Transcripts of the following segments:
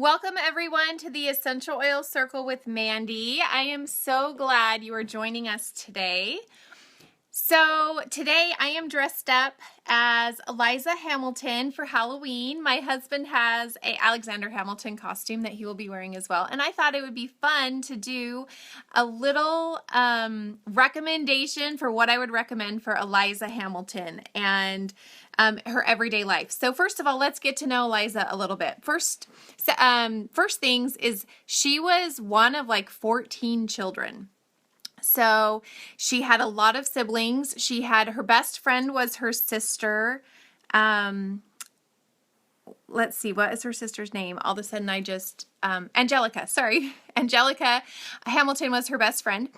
Welcome everyone to the Essential Oil Circle with Mandy. I am so glad you are joining us today. So today I am dressed up as Eliza Hamilton for Halloween. My husband has a Alexander Hamilton costume that he will be wearing as well. And I thought it would be fun to do a little recommendation for what I would recommend for Eliza Hamilton and her everyday life. So first of all, let's get to know Eliza a little bit. First things is she was one of like 14 children. So she had a lot of siblings. She had her best friend was her sister. Let's see, what is her sister's name? All of a sudden I just, Angelica, sorry. Angelica Hamilton was her best friend.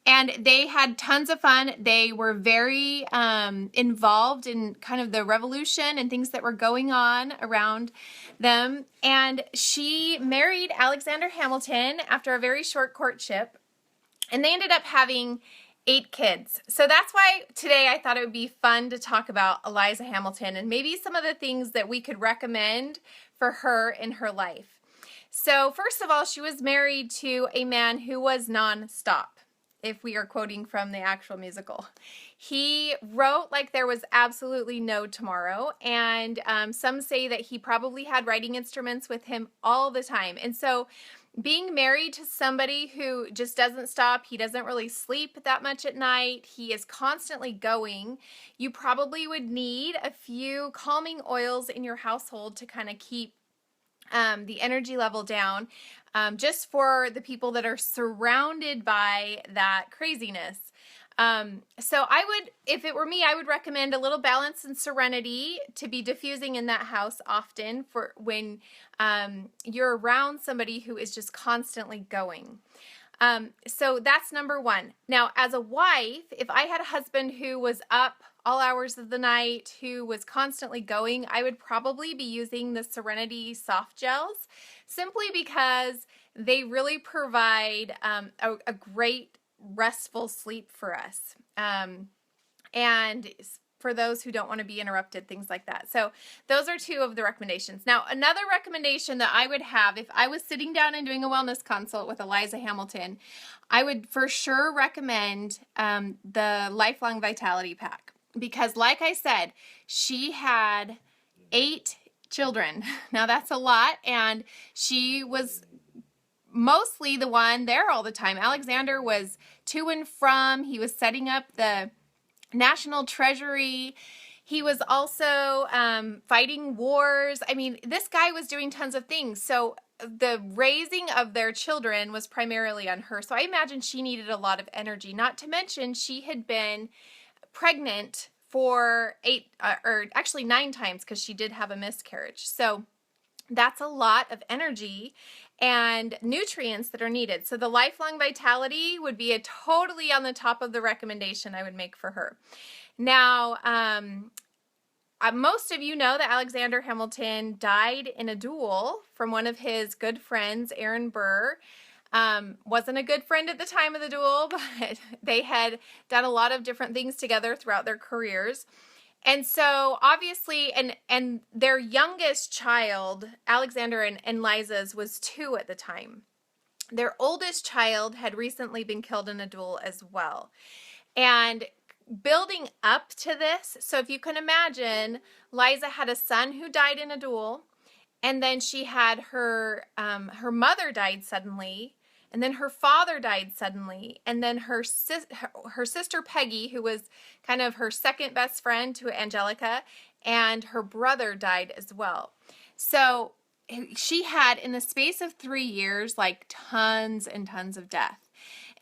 And they had tons of fun. They were very involved in kind of the revolution and things that were going on around them. And she married Alexander Hamilton after a very short courtship. And they ended up having 8 kids. So that's why today I thought it would be fun to talk about Eliza Hamilton and maybe some of the things that we could recommend for her in her life. So first of all, she was married to a man who was non-stop, if we are quoting from the actual musical. He wrote like there was absolutely no tomorrow, and some say that he probably had writing instruments with him all the time. And so being married to somebody who just doesn't stop, he doesn't really sleep that much at night, he is constantly going, you probably would need a few calming oils in your household to kind of keep the energy level down, just for the people that are surrounded by that craziness. So I would, if it were me, I would recommend a little balance and serenity to be diffusing in that house often for when you're around somebody who is just constantly going. So that's number one. Now, as a wife, if I had a husband who was up all hours of the night, who was constantly going, I would probably be using the Serenity soft gels simply because they really provide a great restful sleep for us. And for those who don't want to be interrupted, things like that. So those are 2 of the recommendations. Now, another recommendation that I would have if I was sitting down and doing a wellness consult with Eliza Hamilton, I would for sure recommend the Lifelong Vitality Pack. Because like I said, she had 8 children. Now that's a lot, and she was mostly the one there all the time. Alexander was to and from. He was setting up the National Treasury. He was also fighting wars. I mean, this guy was doing tons of things. So the raising of their children was primarily on her. So I imagine she needed a lot of energy. Not to mention she had been pregnant for 9 times because she did have a miscarriage. So that's a lot of energy and nutrients that are needed. So the Lifelong Vitality would be totally on the top of the recommendation I would make for her. Now, most of you know that Alexander Hamilton died in a duel from one of his good friends, Aaron Burr. Wasn't a good friend at the time of the duel, but they had done a lot of different things together throughout their careers. And so obviously, and their youngest child, Alexander and Liza's, was 2 at the time. Their oldest child had recently been killed in a duel as well. And building up to this, so if you can imagine, Liza had a son who died in a duel, and then she had her mother died suddenly, and then her father died suddenly, and then her sister Peggy, who was kind of her second best friend to Angelica, and her brother died as well. So she had, in the space of 3 years, like tons and tons of death.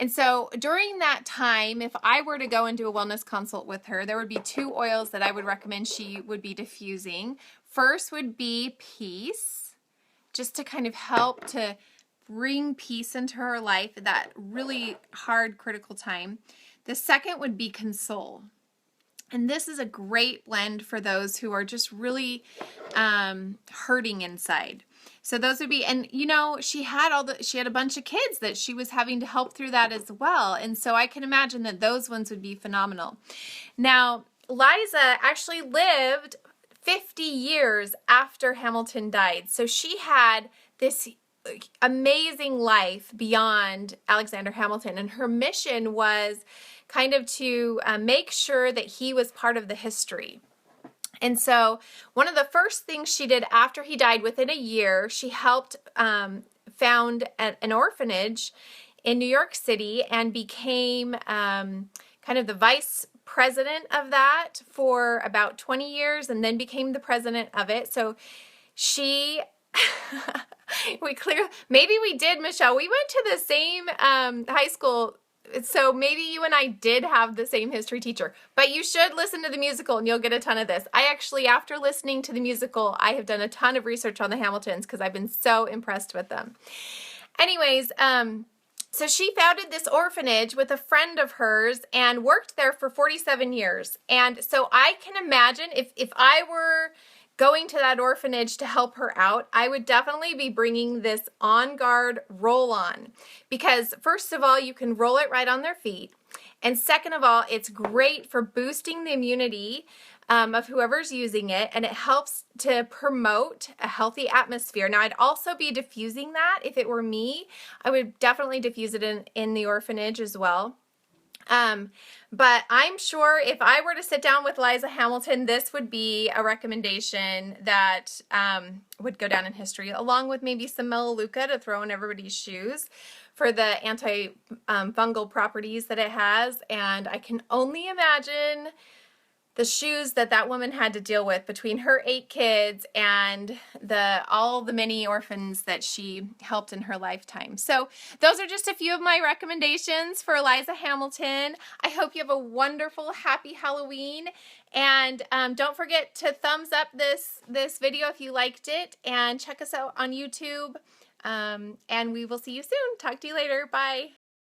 And so during that time, if I were to go and do a wellness consult with her, there would be 2 oils that I would recommend she would be diffusing. First would be Peace, just to kind of help to bring peace into her life at that really hard, critical time. The second would be Console. And this is a great blend for those who are just really hurting inside. So those would be, and you know, she had a bunch of kids that she was having to help through that as well. And so I can imagine that those ones would be phenomenal. Now, Liza actually lived 50 years after Hamilton died. So she had this amazing life beyond Alexander Hamilton, and her mission was kind of to make sure that he was part of the history. And so one of the first things she did after he died, within a year, she helped found an orphanage in New York City and became kind of the vice president of that for about 20 years, and then became the president of it. So she maybe we did, Michelle. We went to the same high school, so maybe you and I did have the same history teacher. But you should listen to the musical and you'll get a ton of this. I actually, after listening to the musical, I have done a ton of research on the Hamiltons because I've been so impressed with them. Anyways, so she founded this orphanage with a friend of hers and worked there for 47 years. And so I can imagine if I were going to that orphanage to help her out, I would definitely be bringing this On Guard roll-on, because first of all, you can roll it right on their feet. And second of all, it's great for boosting the immunity of whoever's using it, and it helps to promote a healthy atmosphere. Now, I'd also be diffusing that. If it were me, I would definitely diffuse it in the orphanage as well. But I'm sure if I were to sit down with Eliza Hamilton, this would be a recommendation that would go down in history, along with maybe some Melaleuca to throw in everybody's shoes for the anti-fungal properties that it has. And I can only imagine the shoes that woman had to deal with between her 8 kids and all the many orphans that she helped in her lifetime. So those are just a few of my recommendations for Eliza Hamilton. I hope you have a wonderful, happy Halloween. And don't forget to thumbs up this video if you liked it, and check us out on YouTube. And we will see you soon. Talk to you later. Bye.